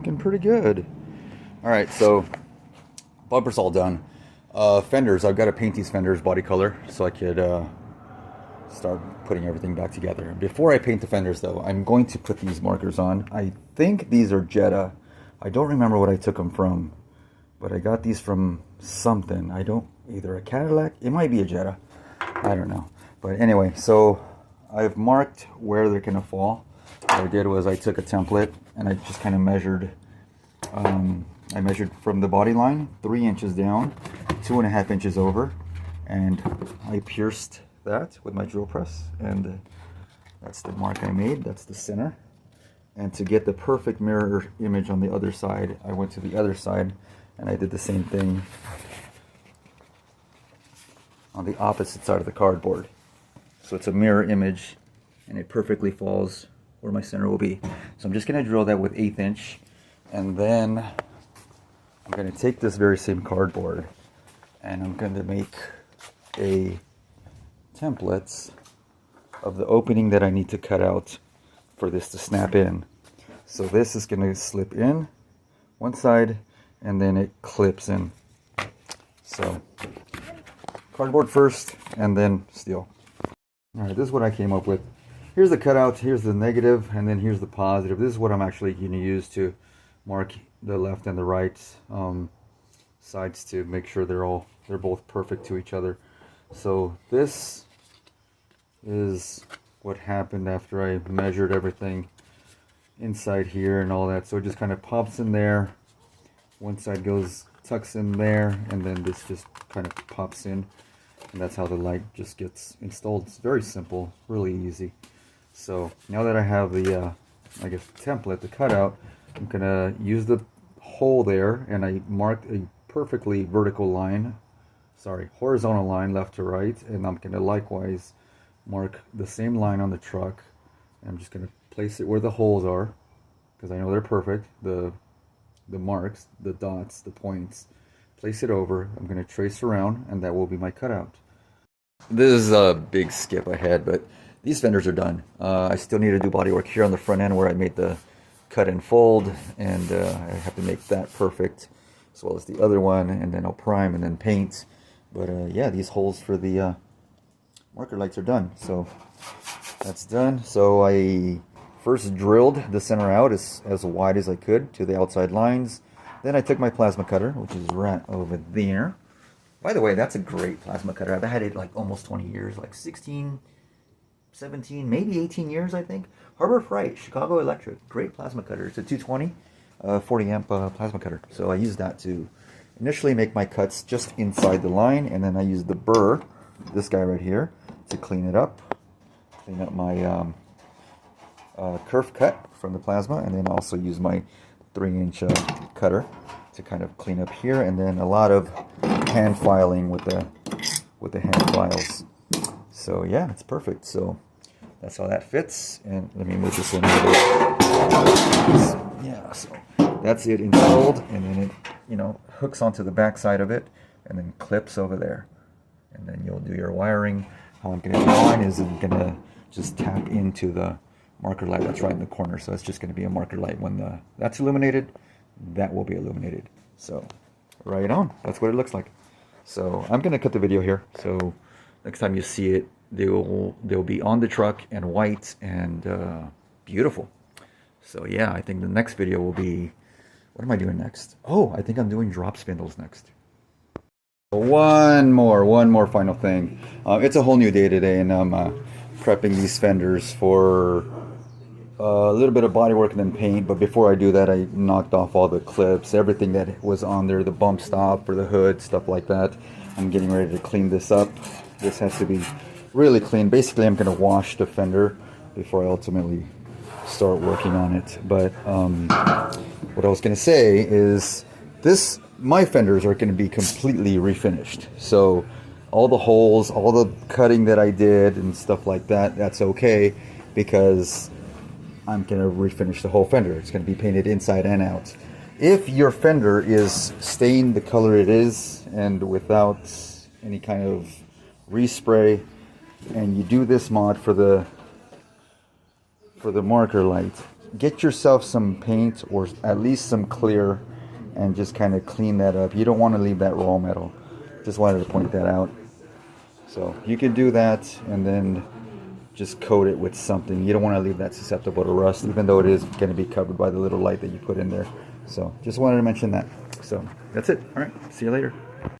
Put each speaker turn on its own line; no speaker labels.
looking pretty good. All right, so bumper's all done. Fenders, I've got to paint these fenders body color so I could start putting everything back together. Before I paint the fenders though, I'm going to put these markers on. I think these are Jetta. I don't remember what I took them from, but I got these from something. Either a Cadillac, it might be a Jetta. I don't know. But anyway, so I've marked where they're gonna fall. What I did was I took a template and I just kind of measured. I measured from the body line 3 inches down, 2.5 inches over, and I pierced that with my drill press, and that's the mark I made. That's the center. And to get the perfect mirror image on the other side, I went to the other side and I did the same thing on the opposite side of the cardboard. So it's a mirror image and it perfectly falls where my center will be. So I'm just going to drill that with 1/8 inch, and then I'm going to take this very same cardboard and I'm going to make a template of the opening that I need to cut out for this to snap in. So this is going to slip in one side and then it clips in. So cardboard first and then steel. Alright, this is what I came up with. Here's the cutout, here's the negative, and then here's the positive. This is what I'm actually going to use to mark the left and the right sides to make sure they're both perfect to each other. So this is what happened after I measured everything inside here and all that. So it just kind of pops in there. One side tucks in there, and then this just kind of pops in, and that's how the light just gets installed. It's very simple, really easy. So now that I have the I guess template, the cutout, I'm gonna use the hole there, and I marked a perfectly horizontal line left to right, and I'm gonna likewise mark the same line on the truck. I'm just gonna place it where the holes are, because I know they're perfect. The marks, the dots, the points, place it over. I'm gonna trace around, and that will be my cutout. This is a big skip ahead, but these fenders are done. I still need to do body work here on the front end where I made the cut and fold, and I have to make that perfect, as well as the other one, and then I'll prime and then paint. But yeah, these holes for the marker lights are done, so that's done. So I first drilled the center out as wide as I could to the outside lines. Then I took my plasma cutter, which is right over there. By the way, that's a great plasma cutter. I've had it like almost 20 years, like 16, 17, maybe 18 years, I think. Harbor Freight, Chicago Electric, great plasma cutter. It's a 220, 40 amp plasma cutter. So I used that to initially make my cuts just inside the line, and then I used the burr, this guy right here, to clean it up, clean up my kerf cut from the plasma, and then also use my 3-inch cutter to kind of clean up here, and then a lot of hand filing with the hand files. So yeah, it's perfect. So that's how that fits. And let me move this in. Yeah, so that's it installed, and then it hooks onto the back side of it and then clips over there. And then you'll do your wiring. How I'm gonna do mine is I'm gonna just tap into the marker light that's right in the corner. So it's just gonna be a marker light. When that's illuminated, that will be illuminated. So right on, that's what it looks like. So I'm gonna cut the video here. So next time you see it, they'll be on the truck and white and beautiful. So yeah, I think the next video will be, what am I doing next? Oh, I think I'm doing drop spindles next. One more final thing. It's a whole new day today, and I'm prepping these fenders for a little bit of body work and then paint. But before I do that, I knocked off all the clips, everything that was on there, the bump stop for the hood, stuff like that. I'm getting ready to clean this up. This has to be really clean. Basically, I'm going to wash the fender before I ultimately start working on it. But what I was going to say is my fenders are going to be completely refinished. So all the holes, all the cutting that I did and stuff like that, that's okay, because I'm going to refinish the whole fender. It's going to be painted inside and out. If your fender is stained the color it is and without any kind of respray, and you do this mod for the marker light, get yourself some paint or at least some clear and just kind of clean that up. You don't want to leave that raw metal. Just wanted to point that out. So you can do that and then just coat it with something. You don't want to leave that susceptible to rust, even though it is going to be covered by the little light that you put in there. So just wanted to mention that. So that's it. All right, see you later.